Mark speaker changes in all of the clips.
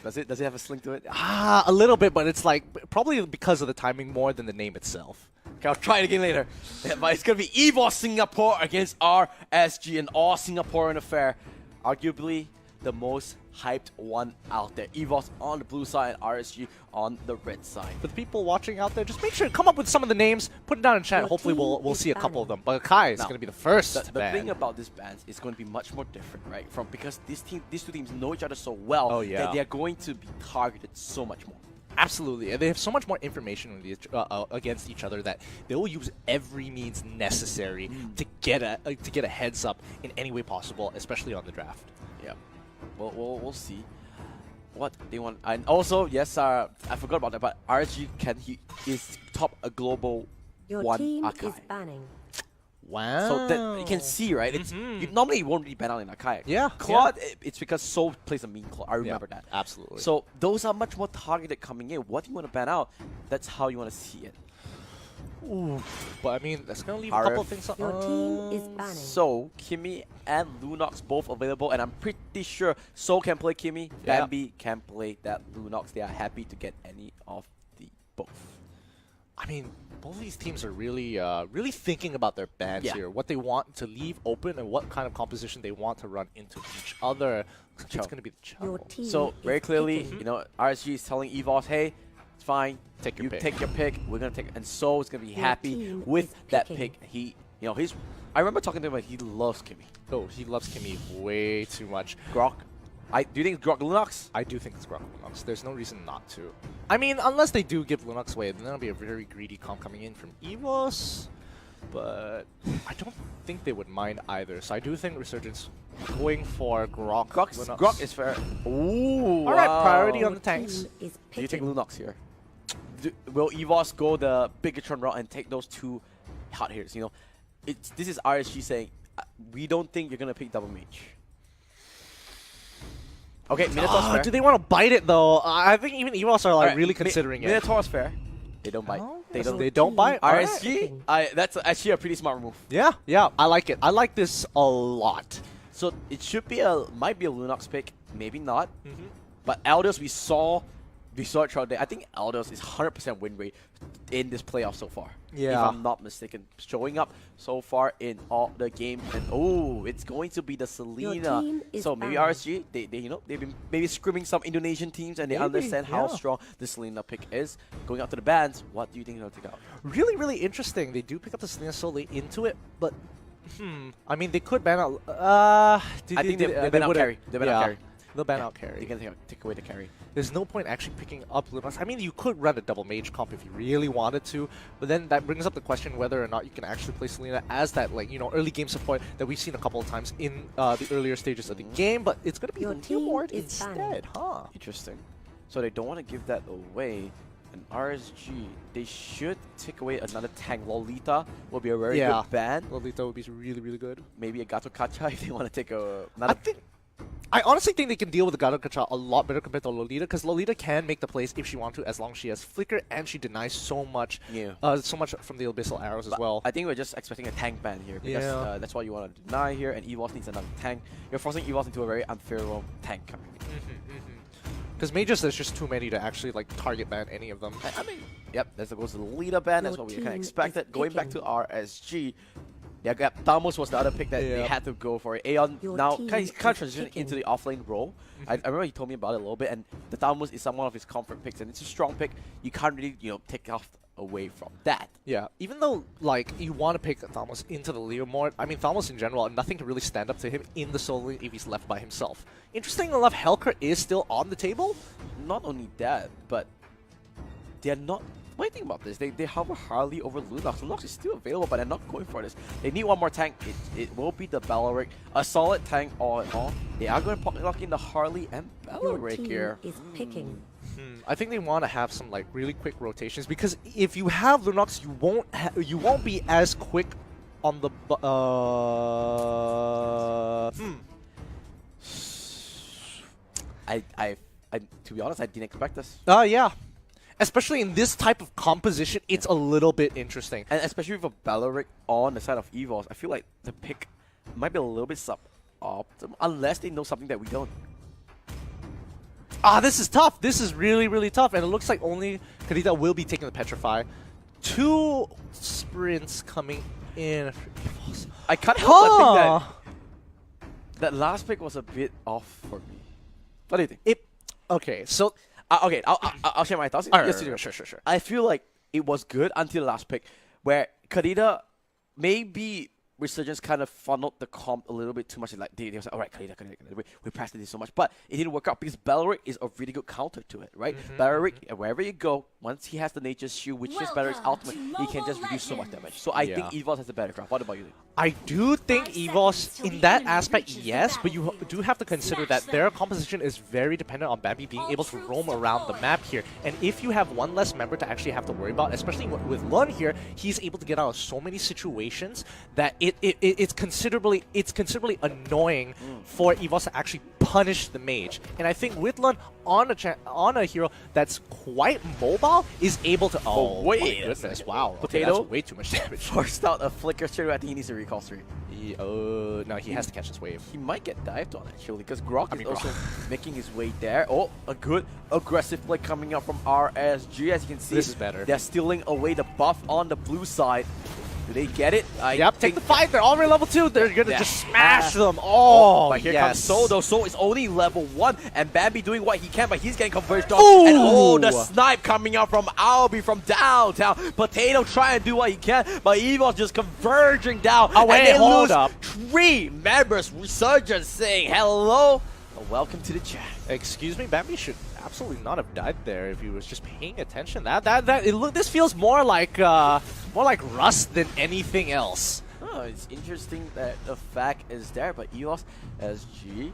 Speaker 1: Does it have a sling to it?
Speaker 2: Ah, a little bit, but it's like probably because of the timing more than the name itself.
Speaker 1: Okay, I'll try it again later. Yeah, but it's gonna be EVOS Singapore against RSG, an all Singaporean affair. Arguably the most hyped one out there. EVOS on the blue side and RSG on the red side.
Speaker 2: For the people watching out there, just make sure to come up with some of the names, put it down in chat. Hopefully we'll see a couple of them. But Kai is going to be the first.
Speaker 1: The thing about this band is going to be much more different, right? Because these two teams know each other so well that they're going to be targeted so much more.
Speaker 2: Absolutely, and they have so much more information against each other that they will use every means necessary to get a heads up in any way possible, especially on the draft.
Speaker 1: Yeah, we'll see what they want. And also, yes, I forgot about that, but RSG is top a global
Speaker 3: Your
Speaker 1: one
Speaker 3: team
Speaker 1: Akai.
Speaker 3: is banning.
Speaker 2: Wow.
Speaker 1: So that you can see, right? It's normally you won't really ban out in Akai.
Speaker 2: Yeah.
Speaker 1: Claude, it's because Soul plays a mean Claude. I remember that.
Speaker 2: Absolutely.
Speaker 1: So those are much more targeted coming in. What do you want to ban out? That's how you want to see it.
Speaker 2: Ooh, but I mean, that's gonna leave a couple of things.
Speaker 3: Your team is banning.
Speaker 1: So Kimmy and Lunox both available, and I'm pretty sure Soul can play Kimmy, Bambi can play that Lunox. They are happy to get any of the both.
Speaker 2: I mean, both of these teams are really thinking about their bans here, what they want to leave open and what kind of composition they want to run into each other. It's going to be the Cho.
Speaker 1: So very clearly, you know, RSG is telling EVOS, hey, it's fine.
Speaker 2: Take your pick.
Speaker 1: Take your pick. We're gonna take, and Soul is gonna be happy with that pick. I remember talking to him, but he loves Kimmy.
Speaker 2: Oh, he loves Kimmy way too much.
Speaker 1: Grok. Do you think it's Grok Lunox?
Speaker 2: I do think it's Grok Lunox. There's no reason not to. I mean, unless they do give Lunox away, then that'll be a very greedy comp coming in from EVOS. But I don't think they would mind either. So I do think Resurgence going for Grok.
Speaker 1: Grok is fair. Ooh.
Speaker 2: All right, priority on the tanks.
Speaker 1: Do you take Lunox here? Will EVOS go the Bigatron route and take those two hot hitters? You know, this is RSG saying we don't think you're gonna pick Double Mage. Okay, Minotaur's fair.
Speaker 2: Do they want to bite it though? I think even EVOS are like really considering it.
Speaker 1: Minotaur's fair. They don't bite.
Speaker 2: Oh,
Speaker 1: They
Speaker 2: don't bite.
Speaker 1: RSG. That's actually a pretty smart move.
Speaker 2: Yeah, I like it. I like this a lot.
Speaker 1: So it should be might be a Lunox pick, maybe not. But Elders, we saw it throughout the day. I think Elders is 100% win rate in this playoff so far.
Speaker 2: Yeah.
Speaker 1: If I'm not mistaken, showing up so far in all the games, and it's going to be the Selena. So maybe RSG, they've been maybe scrimming some Indonesian teams, and they understand how strong the Selena pick is. Going out to the bans, what do you think they'll take out?
Speaker 2: Really, really interesting. They do pick up the Selena so late into it, but I mean, they could ban out.
Speaker 1: I think they ban out carry. They ban out carry.
Speaker 2: They'll ban out carry.
Speaker 1: They can take away the carry.
Speaker 2: There's no point actually picking up Lunox. I mean, you could run a double mage comp if you really wanted to, but then that brings up the question whether or not you can actually play Selena as that, like, early game support that we've seen a couple of times in the earlier stages of the game, but it's going to be the Leomord instead, huh?
Speaker 1: Interesting. So they don't want to give that away. And RSG, they should take away another tank. Lolita will be a very good ban.
Speaker 2: Lolita would be really, really good.
Speaker 1: Maybe a Gato Kacha if they want to take another.
Speaker 2: I honestly think they can deal with the Gato Kacha a lot better compared to Lolita, because Lolita can make the plays if she wants to, as long as she has Flicker and she denies so much from the Abyssal Arrows as well.
Speaker 1: I think we're just expecting a tank ban here, because that's what you want to deny here, and EVOS needs another tank. You're forcing EVOS into a very unfavorable tank coming in.
Speaker 2: Because mages, there's just too many to actually target ban any of them.
Speaker 1: I mean, yep, that goes to the Lolita ban. That's what we kind of expected. Going back to RSG, Thamos was the other pick that they had to go for. Aeon now kind of transitioned into the offlane role. I remember he told me about it a little bit, and the Thamos is one of his comfort picks, and it's a strong pick. You can't really take off away from that.
Speaker 2: Yeah, even though you want to pick Thamos into the Leomord, I mean Thamos in general, nothing can really stand up to him in the solo lane if he's left by himself. Interesting enough, Helker is still on the table.
Speaker 1: Not only that, but they're not. What do you think about this? They hover Harley over Lunox. Lunox is still available, but they're not going for this. They need one more tank. It will be the Baloric. A solid tank all in all. They are going to pocket lock in the Harley and Baloric here.
Speaker 3: Is picking.
Speaker 2: I think they want to have some really quick rotations, because if you have Lunox, you won't be as quick on the
Speaker 1: to be honest, I didn't expect this.
Speaker 2: Yeah. Especially in this type of composition, it's a little bit interesting.
Speaker 1: And especially with a Baloric on the side of EVOS, I feel like the pick might be a little bit suboptimal, unless they know something that we don't.
Speaker 2: This is tough. This is really, really tough. And it looks like only Kadita will be taking the Petrify. 2 sprints coming in.
Speaker 1: I can't help but think that last pick was a bit off for me. What do you think?
Speaker 2: Okay, so
Speaker 1: Okay, I'll share my thoughts.
Speaker 2: Sure.
Speaker 1: I feel like it was good until the last pick, where Kadita maybe Resurgence kind of funneled the comp a little bit too much. Like they was like, all right, Kadita, we practiced this so much, but it didn't work out because Baloric is a really good counter to it, right? Baloric, wherever you go, once he has the Nature's Shield, which is Baloric's ultimate, he can just reduce so much damage. So I think EVOS has a better craft. What about you?
Speaker 2: I do think EVOS, in that aspect, yes, but you do have to consider that their composition is very dependent on Bambi being able to roam around the map here. And if you have one less member to actually have to worry about, especially with Lun here, he's able to get out of so many situations that it's considerably annoying for EVOS to actually punish the mage. And I think with Lun on a hero that's quite mobile is able to. Oh
Speaker 1: wait,
Speaker 2: my goodness! Wow,
Speaker 1: Potato,
Speaker 2: that's way too much damage.
Speaker 1: Forced out a flicker straight away. I think he needs to recall 3.
Speaker 2: No, he has to catch this wave.
Speaker 1: He might get dived on actually because Grok is also making his way there. Oh, a good aggressive play coming up from RSG. As you can see,
Speaker 2: this is better.
Speaker 1: They're stealing away the buff on the blue side. Do they get it?
Speaker 2: Take the fight. They're already level 2. They're gonna just smash them. Oh,
Speaker 1: but here comes Soul though. Soul is only level 1, and Bambi doing what he can, but he's getting converged on.
Speaker 2: Ooh.
Speaker 1: And the snipe coming out from Albie from downtown. Potato trying to do what he can, but EVOS just converging down.
Speaker 2: Oh wait,
Speaker 1: and they
Speaker 2: hold
Speaker 1: lose
Speaker 2: up.
Speaker 1: 3 members. Resurgence saying hello. Welcome to the chat.
Speaker 2: Excuse me, Bambi should absolutely not have died there if he was just paying attention. This feels more like Rust than anything else.
Speaker 1: Oh, it's interesting that the fact is there, but EVOS SG,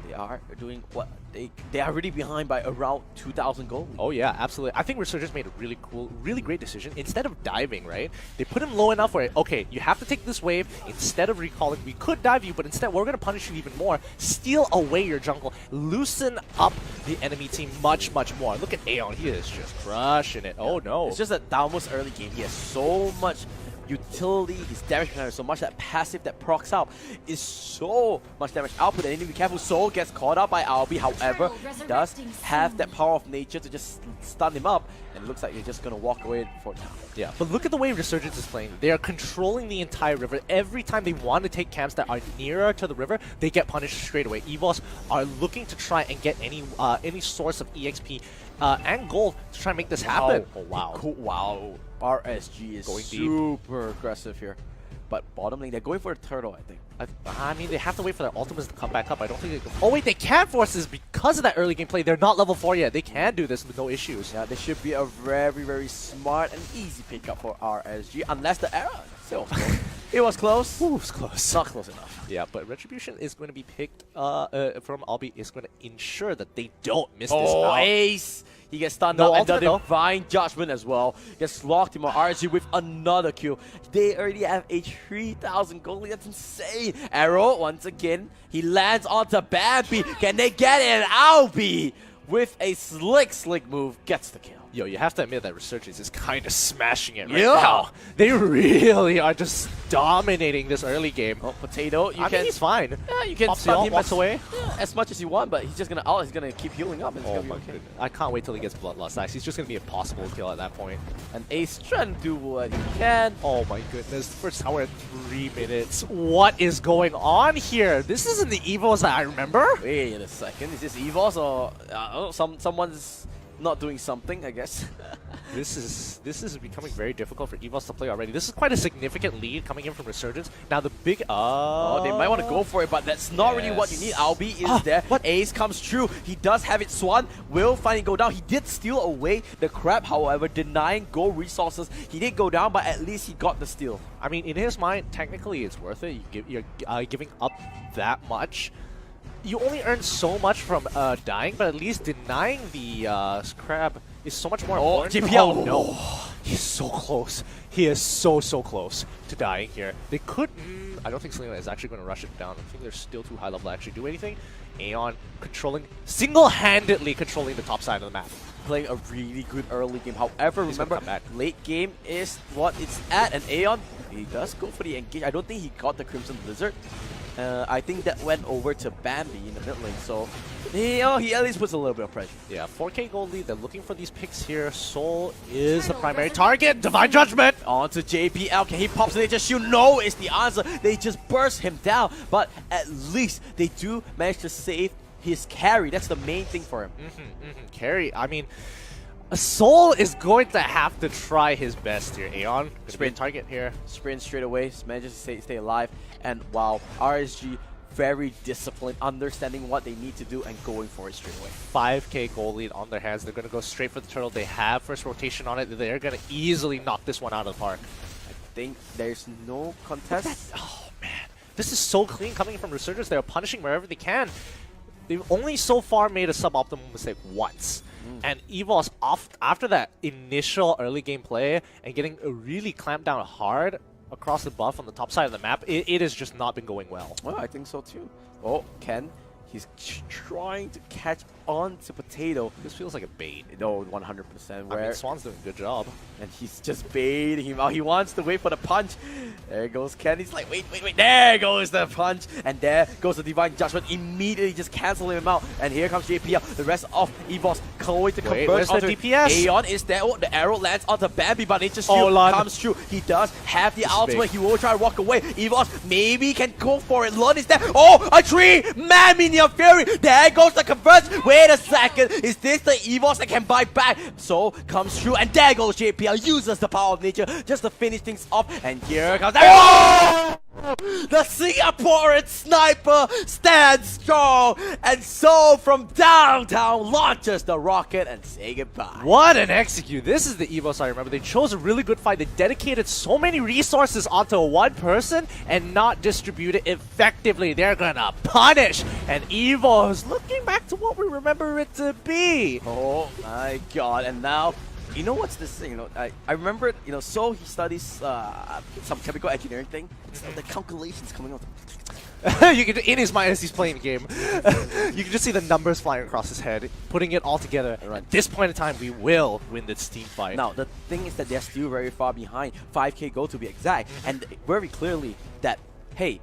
Speaker 1: they are doing what they are really behind by around 2,000 gold.
Speaker 2: Oh yeah, absolutely. I think Resurgence made a really cool, really great decision. Instead of diving, right, they put him low enough where, okay, you have to take this wave. Instead of recalling, we could dive you, but instead we're going to punish you even more. Steal away your jungle. Loosen up the enemy team much, much more. Look at Aeon. He is just crushing it. Oh no.
Speaker 1: It's just that Dalmos early game, he has so much utility, his damage percentage so much, that passive that procs out is so much damage output, and you need to be careful. Soul gets caught up by Albie, however, he does have that power of nature to just stun him up, and it looks like you're just going to walk away for now.
Speaker 2: Yeah, but look at the way Resurgence is playing. They are controlling the entire river. Every time they want to take camps that are nearer to the river, they get punished straight away. EVOS are looking to try and get any source of EXP and gold to try and make this happen.
Speaker 1: Oh wow. Cool. Wow. RSG is
Speaker 2: going
Speaker 1: super aggressive here. But bottom lane, they're going for a turtle, I think.
Speaker 2: I mean, they have to wait for their ultimates to come back up. I don't think they can. Oh wait, they can force this because of that early game play. They're not level 4 yet. They can do this with no issues.
Speaker 1: Yeah, they should be a very, very smart and easy pickup for RSG, unless the error still close. It was close.
Speaker 2: Ooh, it was close.
Speaker 1: Not close enough.
Speaker 2: Yeah, but Retribution is going to be picked from Albie, is going to ensure that they don't miss this
Speaker 1: Oh,
Speaker 2: out.
Speaker 1: ace! He gets stunned
Speaker 2: No
Speaker 1: up, and the
Speaker 2: ultimate, though.
Speaker 1: Divine Judgment as well. Gets locked him on RSG with another kill. They already have a 3,000 gold lead. That's insane. Arrow, once again, he lands onto Bambi. Can they get it? And Albie, with a slick move, gets the kill.
Speaker 2: Yo, you have to admit that Resurgence is kind of smashing it right
Speaker 1: Yeah.
Speaker 2: now. They really are just dominating this early game.
Speaker 1: Oh, Potato,
Speaker 2: I mean, he's fine.
Speaker 1: Yeah, you can
Speaker 2: Pops
Speaker 1: stun
Speaker 2: out,
Speaker 1: him
Speaker 2: walks away.
Speaker 1: as much as you want, but he's just gonna he's gonna keep healing up. And it's
Speaker 2: Oh
Speaker 1: gonna be
Speaker 2: my
Speaker 1: okay.
Speaker 2: goodness. I can't wait till he gets Bloodlust Axe. He's just going to be impossible to kill at that point.
Speaker 1: And Ace trying to do what he can.
Speaker 2: Oh my goodness. First tower at 3 minutes. What is going on here? This isn't the EVOS that I remember.
Speaker 1: Wait a second, is this EVOS or someone's not doing something, I guess?
Speaker 2: This is becoming very difficult for EVOS to play already. This is quite a significant lead coming in from Resurgence. Now the big
Speaker 1: Oh, they might want to go for it, but that's not really what you need. Albie is there.
Speaker 2: What?
Speaker 1: Ace comes true. He does have it. Swan will finally go down. He did steal away the crab, however, denying gold resources. He did go down, but at least he got the steal.
Speaker 2: I mean, in his mind, technically it's worth it. You're giving up that much. You only earn so much from dying, but at least denying the crab is so much more important.
Speaker 1: GPL.
Speaker 2: Oh no, he's so close. He is so close to dying here. They could. I don't think Selena is actually going to rush it down. I think they're still too high level to actually do anything. Aeon single-handedly controlling the top side of the map.
Speaker 1: Playing a really good early game. However, remember, late game is what it's at, and Aeon, he does go for the engage. I don't think he got the Crimson Blizzard. I think that went over to Bambi in the mid lane, so he at least puts a little bit of pressure.
Speaker 2: Yeah, 4K gold lead. They're looking for these picks here. Soul is the primary target. Divine Judgment!
Speaker 1: On to JPL. Can he pop Signature Shield? No is the answer. They just burst him down, but at least they do manage to save his carry. That's the main thing for him.
Speaker 2: Carry, I mean, Soul is going to have to try his best here. Aeon, sprint target here.
Speaker 1: Sprint straight away, manages to stay alive, and wow, RSG very disciplined, understanding what they need to do and going for it straight away.
Speaker 2: 5K gold lead on their hands. They're going to go straight for the turtle. They have first rotation on it. They're going to easily knock this one out of the park.
Speaker 1: I think there's no contest.
Speaker 2: Oh man, this is so clean coming from Resurgence. They're punishing wherever they can. They've only so far made a suboptimal mistake once. And EVOS, after that initial early game play and getting really clamped down hard across the buff on the top side of the map, it has just not been going well.
Speaker 1: Well, I think so too. Oh, Ken, he's trying to catch on to Potato.
Speaker 2: This feels like a bait.
Speaker 1: No, 100%.
Speaker 2: I mean, Swan's doing a good job.
Speaker 1: And he's just baiting him out. He wants to wait for the punch. There goes Ken. He's like, wait. There goes the punch. And there goes the Divine Judgment. Immediately just canceling him out. And here comes JPL. The rest of EVOS going to convert
Speaker 2: where's
Speaker 1: onto
Speaker 2: the DPS?
Speaker 1: Aeon is there. Oh, the arrow lands onto Bambi, but it just comes through. He does have the ultimate. He will try to walk away. EVOS maybe can go for it. Lun is there. Oh, a tree! Man, Minion Fury. There goes the convert. Wait a second. Is this the EVOS that can buy back? So comes through, and there goes JPL. Uses the power of nature just to finish things off. And here comes the Singaporean sniper stands strong, and so from downtown launches the rocket and say goodbye.
Speaker 2: What an execute. This is the EVOS I remember. They chose a really good fight. They dedicated so many resources onto one person and not distribute it effectively. They're gonna punish. And EVOS looking back to what we remember it to be.
Speaker 1: Oh my god. And now, you know what's this thing? You know, I remember, you know, so he studies some chemical engineering thing. So the calculations coming out.
Speaker 2: You can, in his mind as he's playing the game, you can just see the numbers flying across his head, putting it all together. At this point in time, we will win this team fight.
Speaker 1: Now, the thing is that they're still very far behind. 5K gold to be exact. And very clearly that, hey,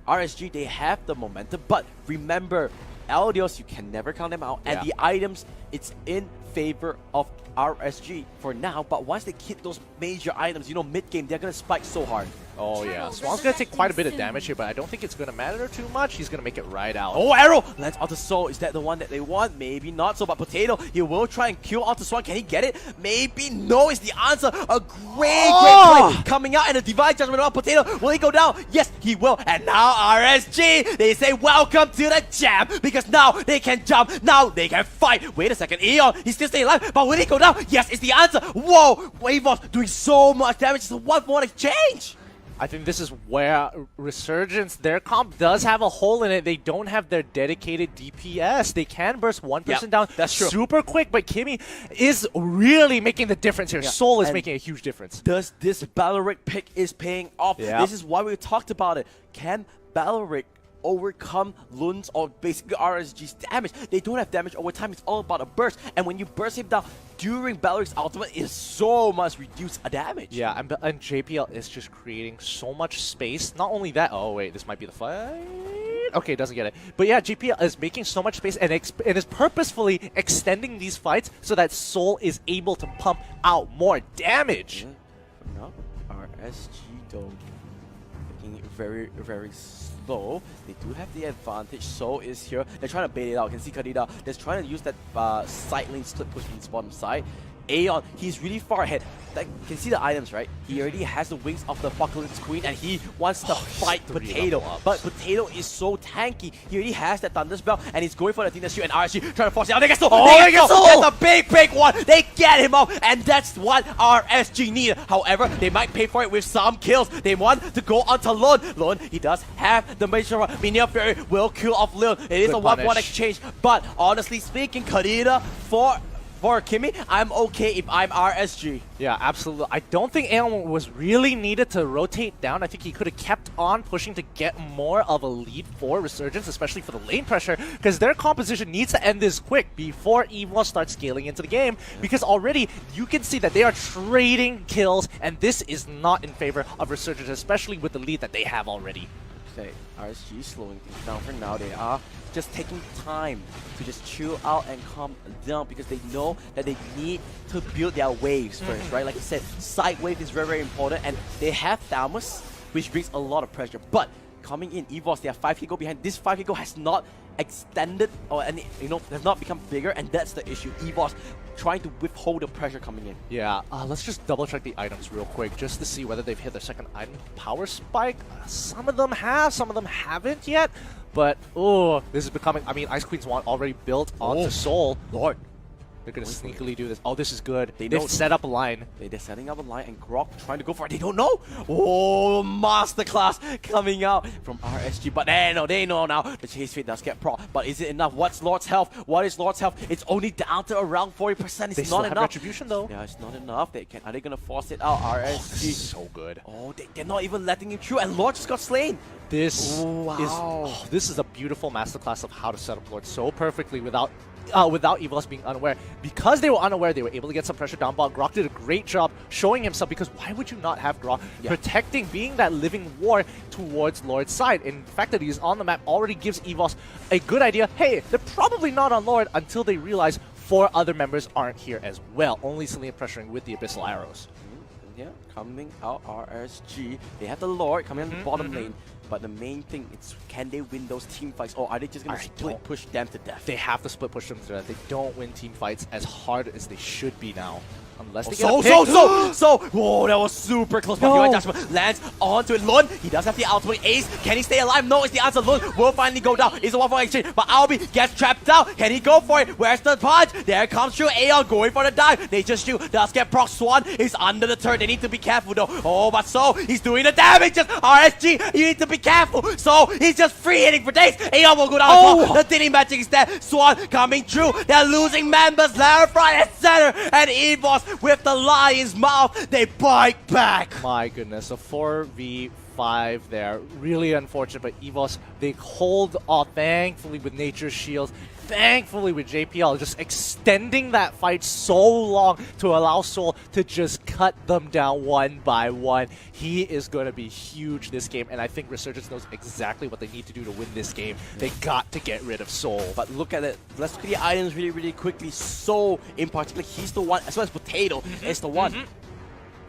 Speaker 1: RSG, they have the momentum, but remember, LDOs, you can never count them out. And the items, it's in favor of RSG for now, but once they hit those major items, you know, mid-game, they're going to spike so hard.
Speaker 2: Oh yeah, Swan's going to take quite a bit of damage here, but I don't think it's going to matter too much. He's going to make it right out.
Speaker 1: Oh, arrow! Lands onto Soul. Is that the one that they want? Maybe not so, but Potato, he will try and kill onto Swan. Can he get it? Maybe no is the answer. A great play coming out, and a Divine Judgment on Potato. Will he go down? Yes, he will. And now RSG, they say welcome to the jam, because now they can jump, now they can fight. Wait a second, Aeon, he's still staying alive, but will he go down? Yes, it's the answer. Whoa, EVOS doing so much damage. It's a 1-for-1 exchange.
Speaker 2: I think this is where Resurgence, their comp does have a hole in it. They don't have their dedicated DPS. They can burst one person down super quick, but Kimmy is really making the difference here. Soul is making a huge difference.
Speaker 1: Does this Baloric pick is paying off? This is why we talked about it. Can Baloric overcome Lun's or basically RSG's damage? They don't have damage over time. It's all about a burst. And when you burst him down during Baloric's ultimate, it so much reduce damage.
Speaker 2: Yeah, and JPL is just creating so much space. Not only that, oh wait, this might be the fight. Okay, doesn't get it. But yeah, JPL is making so much space and is purposefully extending these fights so that Soul is able to pump out more damage.
Speaker 1: No, RSG though, making it very, very slow. They do have the advantage. Soul is here. They're trying to bait it out. You can see Kadida. They're trying to use that side lane split push in the bottom side. Aeon, he's really far ahead. Like, you can see the items, right? He already has the wings of the Apocalypse Queen, and he wants to fight Potato. But Potato is so tanky. He already has that Thunder Spell, and he's going for the Tina Shield, and RSG trying to force it out. They get Soul! They get Soul! That's a big, big one! They get him out, and that's what RSG need. However, they might pay for it with some kills. They want to go onto Lun. Lun, he does have the major run. Minion Fury will kill off Lun. It is a 1-1 exchange, but honestly speaking, Kadida for Kimmy, I'm okay if I'm RSG.
Speaker 2: Yeah, absolutely. I don't think Aeon was really needed to rotate down. I think he could have kept on pushing to get more of a lead for Resurgence, especially for the lane pressure, because their composition needs to end this quick before EVOS starts scaling into the game, because already you can see that they are trading kills, and this is not in favor of Resurgence, especially with the lead that they have already.
Speaker 1: Okay, RSG slowing things down for now. They are just taking time to just chill out and calm down because they know that they need to build their waves first, right? Like I said, side wave is very, very important, and they have Thamus, which brings a lot of pressure. But coming in, EVOS, they are 5k go behind. This 5k go has not extended or any, has not become bigger, and that's the issue. EVOS trying to withhold the pressure coming in.
Speaker 2: Yeah, let's just double check the items real quick just to see whether they've hit their second item. Power Spike, some of them have, some of them haven't yet. But, oh, this is becoming, I mean, Ice Queen's wand already built onto Soul.
Speaker 1: Lord.
Speaker 2: They're going to sneakily do this. Oh, this is good.
Speaker 1: They've
Speaker 2: set up a line.
Speaker 1: They're setting up a line, and Grok trying to go for it. They don't know. Oh, masterclass coming out from RSG. But they know now. The chase fate does get proc. But is it enough? What's Lord's health? What is Lord's health? It's only down to around 40%. It's not enough.
Speaker 2: Retribution, though.
Speaker 1: Yeah, it's not enough. Are they going to force it out? RSG.
Speaker 2: Oh, this is so good.
Speaker 1: Oh, they're not even letting him through. And Lord just got slain.
Speaker 2: This this is a beautiful masterclass of how to set up Lord so perfectly without EVOS being unaware. Because they were unaware, they were able to get some pressure down bot. Grok did a great job showing himself, because why would you not have Grok protecting, being that living war towards Lord's side? And the fact that he's on the map already gives EVOS a good idea. Hey, they're probably not on Lord until they realize 4 other members aren't here as well. Only Selena pressuring with the Abyssal Arrows.
Speaker 1: Yeah, coming out RSG. They have the Lord coming on the bottom lane. But the main thing is, can they win those team fights, or are they just going to split push them to death?
Speaker 2: They have to split push them to death. They don't win team fights as hard as they should be now. Unless they get a pick.
Speaker 1: Whoa, that was super close. But Judgment lands onto it. Lun, he does have the ultimate ace. Can he stay alive? No, it's the answer. Lun will finally go down. It's a 1-4 exchange, but Albi gets trapped out. Can he go for it? Where's the punch? There comes through Aeon going for the dive. They just shoot. Does get proc. Swan is under the turret. They need to be careful though. Oh, but so he's doing the damage. Just RSG, you need to be careful. So he's just free hitting for days. Aeon will go down as well. The Diddy magic is there. Swan coming through. They're losing members. Lara front and center. And EVOS with the lion's mouth, they bite back.
Speaker 2: My goodness, a 4v5 there. Really unfortunate, but EVOS, they hold off, thankfully, with Nature's Shield. Thankfully, with JPL, just extending that fight so long to allow Soul to just cut them down one by one. He is going to be huge this game, and I think Resurgence knows exactly what they need to do to win this game. They got to get rid of Soul.
Speaker 1: But look at it. Let's look at the items really, really quickly. Soul, in particular, he's the one, as well as Potato, is the one.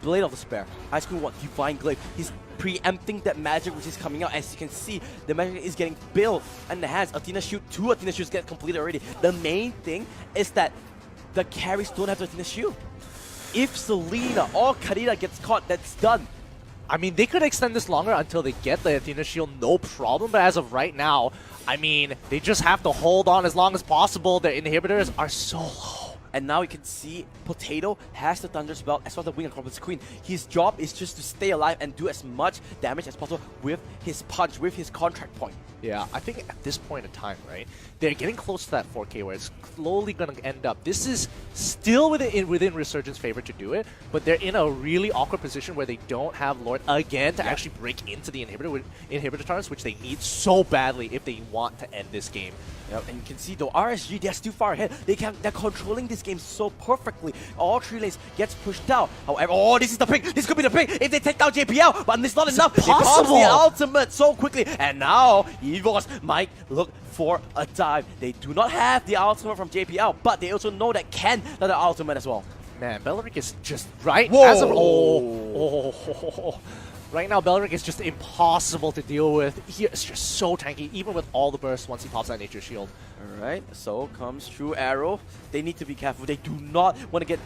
Speaker 1: Blade of Despair. Ice Queen 1, Divine Glaive. He's preempting that magic which is coming out. As you can see, the magic is getting built in the hands. Athena Shield, 2 Athena Shields get completed already. The main thing is that the carries don't have the Athena Shield. If Selena or Karina gets caught, that's done.
Speaker 2: I mean, they could extend this longer until they get the Athena Shield, no problem. But as of right now, I mean, they just have to hold on as long as possible. Their inhibitors are so low.
Speaker 1: And now you can see Potato has the Thunder's Belt as well as the Wing of Corpus Queen. His job is just to stay alive and do as much damage as possible with his punch, with his contract point.
Speaker 2: Yeah, I think at this point in time, right, they're getting close to that 4K where it's slowly going to end up. This is still within Resurgence's favor to do it, but they're in a really awkward position where they don't have Lord again to actually break into the inhibitor turrets, which they need so badly if they want to end this game.
Speaker 1: Yep, and you can see though, RSG, they're still far ahead. They're controlling this game so perfectly. All 3 lanes gets pushed out. However, oh, this is the pick. This could be the pick if they take down JPL, but it's not enough. It comes the ultimate so quickly, and now EVOS might look for a dive. They do not have the ultimate from JPL, but they also know that Ken does the ultimate as well.
Speaker 2: Man, Belleric is just right.
Speaker 1: Whoa!
Speaker 2: Right now, Belleric is just impossible to deal with. He is just so tanky, even with all the bursts once he pops that Nature Shield.
Speaker 1: Alright, so comes True Arrow. They need to be careful. They do not want to get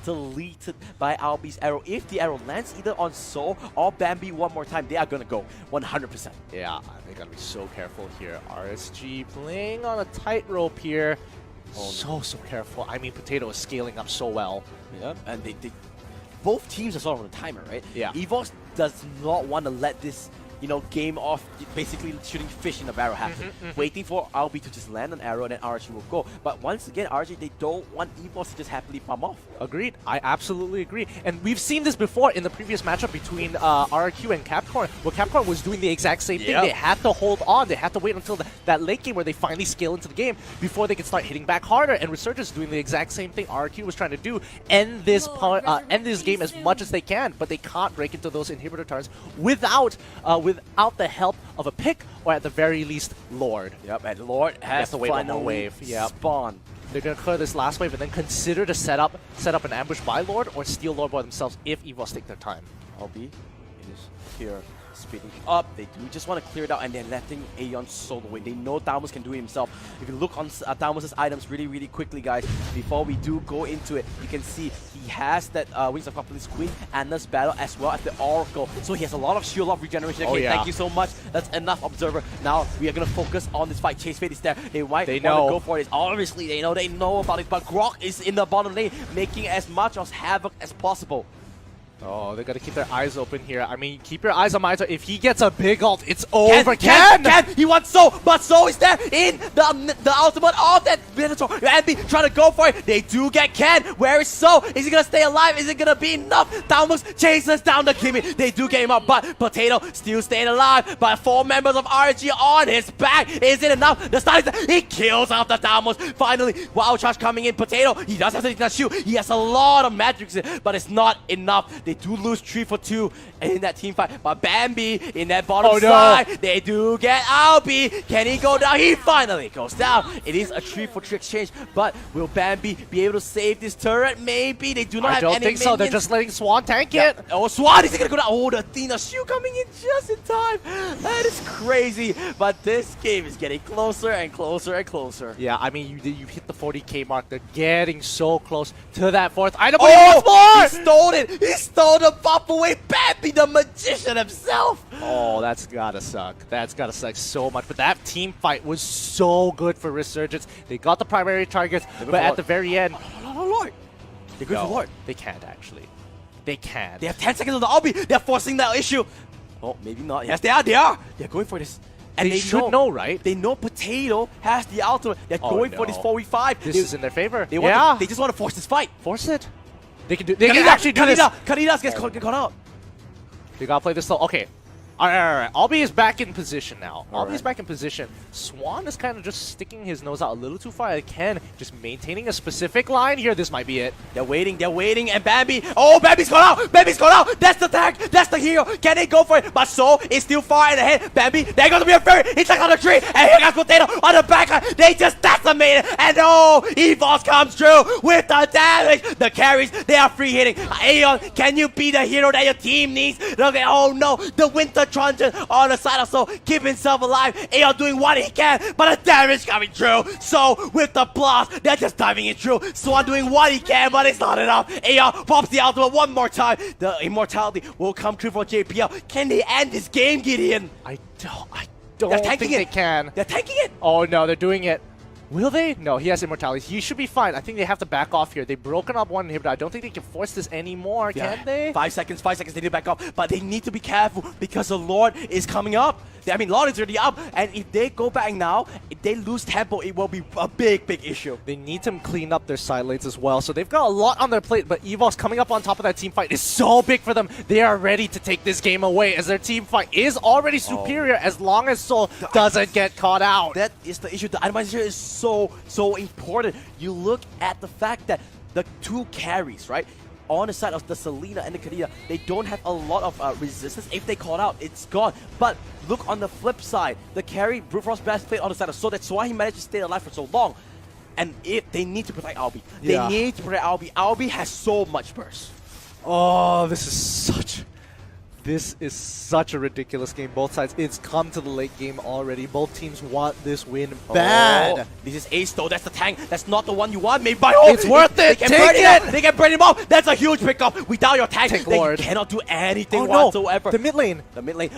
Speaker 1: deleted by Albi's arrow. If the arrow lands either on Soul or Bambi one more time, they are going to go 100%.
Speaker 2: Yeah, they got to be so careful here. RSG playing on a tightrope here. So careful. I mean, Potato is scaling up so well.
Speaker 1: Yeah, and they both teams are sort of on a timer, right?
Speaker 2: Yeah.
Speaker 1: EVOS does not want to let this, game off, basically shooting fish in a barrel happen. Waiting for RB to just land an arrow and then RG will go. But once again, RG, they don't want EVOS to just happily palm off.
Speaker 2: Agreed. I absolutely agree. And we've seen this before in the previous matchup between RRQ and Capcorn, where Capcorn was doing the exact same thing. They had to hold on. They had to wait until that late game where they finally scale into the game before they could start hitting back harder. And Resurgence doing the exact same thing RRQ was trying to do. End this game as much as they can, but they can't break into those inhibitor turns without without the help of a pick or at the very least Lord.
Speaker 1: Yep, and Lord has
Speaker 2: to wait one more
Speaker 1: finally
Speaker 2: wave. Yep.
Speaker 1: spawned.
Speaker 2: They're going to clear this last wave and then consider to set up an ambush by Lord or steal Lord by themselves if EVOS take their time.
Speaker 1: LB is here speeding up. They do just want to clear it out, and they're letting Aeon solo away. They know Thaumos can do it himself. If you look on Thaumos' items really quickly, guys, before we do go into it, you can see he has that Wings of Populous Queen and this battle as well as the Oracle. So he has a lot of shield of regeneration. Okay, thank you so much. That's enough, Observer. Now we are going to focus on this fight. Chase Fate is there. They might want to go for it. Obviously, they know about it, but Grok is in the bottom lane, making as much of havoc as possible.
Speaker 2: Oh, they got to keep their eyes open here. I mean, keep your eyes on Maito. If he gets a big ult, it's over.
Speaker 1: Ken! He wants So, but So is there in the ultimate of that Minotaur. Envy trying to go for it. They do get Ken. Where is So? Is he going to stay alive? Is it going to be enough? Thaumos chases down the Kimmy. They do get him up, but Potato still staying alive. But 4 members of RG on his back. Is it enough? The stun is he kills off the Thaumos. Finally, Wild Charge coming in. Potato, he does have something to shoot. He has a lot of magic, but it's not enough. They do lose 3 for 2 in that team fight, but Bambi in that bottom side, they do get Albie. Can he go down? He finally goes down. It is a 3 for 3 exchange, but will Bambi be able to save this turret? Maybe. They do not have any
Speaker 2: I don't think so. They're just letting Swan tank it.
Speaker 1: Oh, Swan is he gonna go down? Oh, the Athena shoe coming in just in time. That is crazy, but this game is getting closer and closer and closer.
Speaker 2: Yeah, I mean, you hit the 40k mark. They're getting so close to that 4th item.
Speaker 1: Oh, he stole it. He stole the buff away. Bambi, the magician himself.
Speaker 2: Oh, that's gotta suck. That's gotta suck so much. But that team fight was so good for Resurgence. They got the primary targets, but at the very end...
Speaker 1: Lord. They're good for Lord.
Speaker 2: They can't, actually. They can't.
Speaker 1: They have 10 seconds on the Albie. They're forcing that issue. Oh, maybe not. Yes, they are. They are. They're going for this.
Speaker 2: And they should know, right?
Speaker 1: They know Potato has the ultimate. They're going for this 4v5.
Speaker 2: This is in their favor.
Speaker 1: They just want to force this fight.
Speaker 2: Force it. They can do. They can actually do this.
Speaker 1: Karidas gets caught out.
Speaker 2: They gotta play this though. Okay. Alright. Albie is back in position now. Albie is back in position. Swan is kind of just sticking his nose out a little too far. Ken just maintaining a specific line here. This might be it.
Speaker 1: They're waiting, and Bambi. Oh, Bambi's gone out! Bambi's gone out! That's the tag! That's the hero! Can they go for it? But So is still far in ahead. Bambi, they're gonna be a fairy! He took on the tree! And here comes Potato on the back! They just decimated! And oh, EVOS comes through with the damage! The carries, they are free hitting. Aeon, can you be the hero that your team needs? Okay, oh no, the Winter Truncheon on the side of So, keep himself alive. Aeon doing what he can, but the damage coming through. So with the blast, they're just diving it through. Swan doing what he can, but it's not enough. Aeon pops the ultimate one more time. The immortality will come true for JPL. Can they end this game, Gideon?
Speaker 2: I don't think they can.
Speaker 1: They're tanking it.
Speaker 2: Oh no, they're doing it. Will they? No, he has immortality. He should be fine. I think they have to back off here. They've broken up one inhibitor. I don't think they can force this anymore, can they?
Speaker 1: 5 seconds. They need to back off. But they need to be careful because the Lord is coming up. I mean, Lord is already up. And if they go back now, if they lose tempo, it will be a big issue.
Speaker 2: They need to clean up their side lanes as well. So they've got a lot on their plate. But EVOS coming up on top of that team fight is so big for them. They are ready to take this game away as their team fight is already superior as long as Soul doesn't get caught out.
Speaker 1: That is the issue. The itemization is so important. You look at the fact that the 2 carries, right? On the side of the Selena and the Kadita, they don't have a lot of resistance. If they call out, it's gone. But look on the flip side, the carry, Brute Force Blast played on the side of So. That's why he managed to stay alive for so long. And if they need to protect Albie. They need to protect Albie. Albie has so much burst.
Speaker 2: Oh, this is such a ridiculous game. Both sides, it's come to the late game already. Both teams want this win bad.
Speaker 1: Oh, this is Ace though. That's the tank. That's not the one you want. Maybe
Speaker 2: it's worth it.
Speaker 1: They can burn it up. They can burn him off. That's a huge pickup. Without your tank, they cannot do anything whatsoever.
Speaker 2: The mid lane.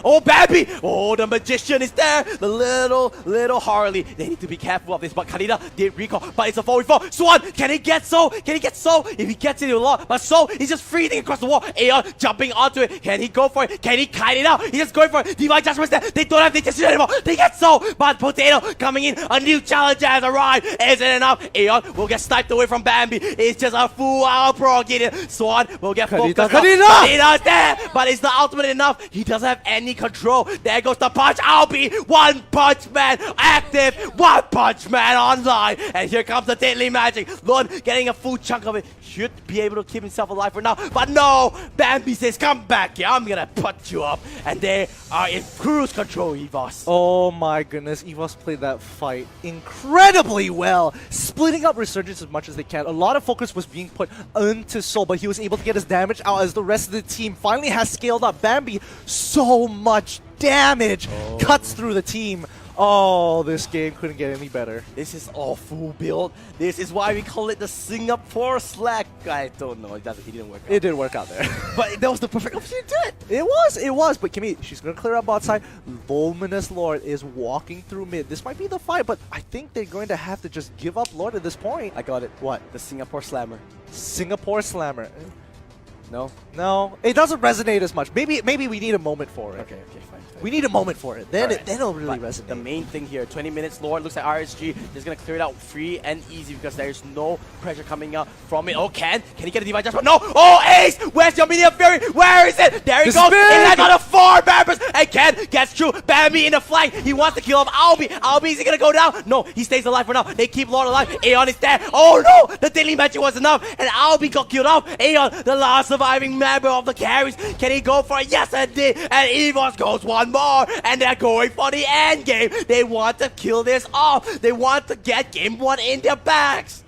Speaker 1: Oh, Bambi. Oh, the magician is there. The little Harley. They need to be careful of this. But Kaneda did recall. But it's a 4v4. Swan, can he get So? If he gets it, he'll lot. But So, he's just freezing across the wall. Aeon jumping onto it. Can he go for it? Can he kite it out? He's just going for it. Divine Judgment's there. They don't have the decision anymore. They get So. But Potato coming in. A new challenger has arrived. Isn't enough. Aeon will get sniped away from Bambi. It's just a full hour pro getting. Swan will get focused. Kaneda is there. But is the ultimate enough? He doesn't have any control. There goes the punch. Albie. One Punch Man active. One Punch Man online. And here comes the deadly magic. Lord getting a full chunk of it. Should be able to keep himself alive for now. But no. Bambi says, come back here. I'm gonna that put you up, and they are in cruise control, EVOS.
Speaker 2: Oh my goodness, EVOS played that fight incredibly well, splitting up Resurgence as much as they can. A lot of focus was being put into Soul, but he was able to get his damage out as the rest of the team finally has scaled up. Bambi, so much damage cuts through the team. Oh, this game couldn't get any better.
Speaker 1: This is all full build. This is why we call it the Singapore Slack. I don't know. It didn't work out.
Speaker 2: It did work out there.
Speaker 1: But that was the perfect opportunity to do it.
Speaker 2: It was. But Kimmy, she's going to clear up bot side. Luminous Lord is walking through mid. This might be the fight, but I think they're going to have to just give up Lord at this point.
Speaker 1: I got it. What? The Singapore Slammer.
Speaker 2: Singapore Slammer.
Speaker 1: No?
Speaker 2: No, it doesn't resonate as much. Maybe we need a moment for it.
Speaker 1: Okay, fine.
Speaker 2: We need a moment for it. Then
Speaker 1: Alright.
Speaker 2: then it'll really
Speaker 1: But
Speaker 2: resonate.
Speaker 1: the main thing here, 20 minutes Lord looks like RSG is going to clear it out free and easy because there's no pressure coming out from it. Oh, Can he get a Divine Judgment? No! Oh, Ace! Where's your Minion Fury? Where is it? There he
Speaker 2: This
Speaker 1: goes!
Speaker 2: is big!
Speaker 1: And I got a 4 Members! And Ken gets through. Bambi in the flank. He wants to kill him. Albie! Albie, is he going to go down? No, he stays alive for now. They keep Lord alive. Aeon is there. Oh no! The daily magic was enough. And Albie got killed off. Aeon, the last surviving member of the carries. Can he go for it? Yes, it did. And EVOS goes one more. And they're going for the end game. They want to kill this off. They want to get game 1 in their bags.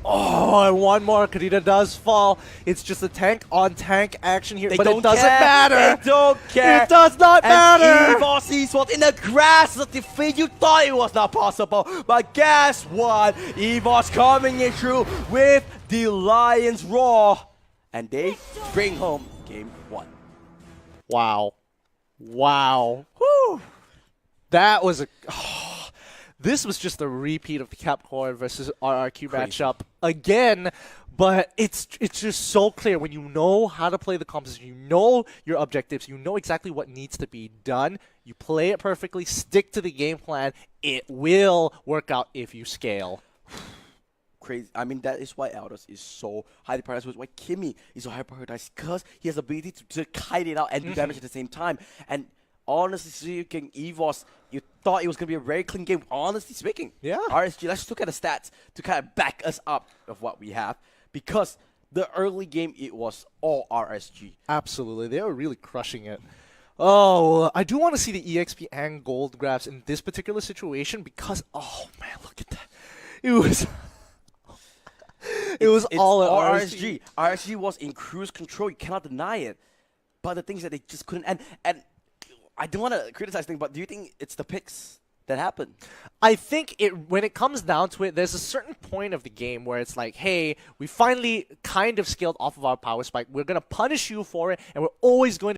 Speaker 2: Oh, and one more. Kadita does fall. It's just a tank on tank action here,
Speaker 1: They
Speaker 2: but
Speaker 1: don't
Speaker 2: it doesn't
Speaker 1: care.
Speaker 2: matter.
Speaker 1: They don't care.
Speaker 2: It does not
Speaker 1: And
Speaker 2: matter.
Speaker 1: EVOS Esports in the grass of defeat. You thought it was not possible, but guess what? EVOS coming in through with the Lions Roar, and they bring home game 1.
Speaker 2: Wow.
Speaker 1: Whew.
Speaker 2: That was a... this was just a repeat of the Capcom versus RRQ
Speaker 1: Crazy.
Speaker 2: matchup again, but it's just so clear when you know how to play the composition, you know your objectives, you know exactly what needs to be done, you play it perfectly, stick to the game plan, it will work out if you scale.
Speaker 1: Crazy. I mean, that is why Aldous is so highly prioritized, which is why Kimmy is so highly prioritized, because he has the ability to kite it out and do damage at the same time. And honestly speaking, EVOS, you thought it was going to be a very clean game. Honestly speaking,
Speaker 2: Yeah.
Speaker 1: RSG, let's look at the stats to kind of back us up of what we have, because the early game, it was all RSG.
Speaker 2: Absolutely. They were really crushing it. Oh, I do want to see the EXP and gold grabs in this particular situation because, oh man, look at that. It was...
Speaker 1: It's
Speaker 2: all at
Speaker 1: RSG. RSG was in cruise control. You cannot deny it. But the things that they just couldn't. And I don't want to criticize things, but do you think it's the picks that happened?
Speaker 2: I think when it comes down to it, there's a certain point of the game where it's like, hey, we finally kind of scaled off of our power spike. We're going to punish you for it, and we're always going to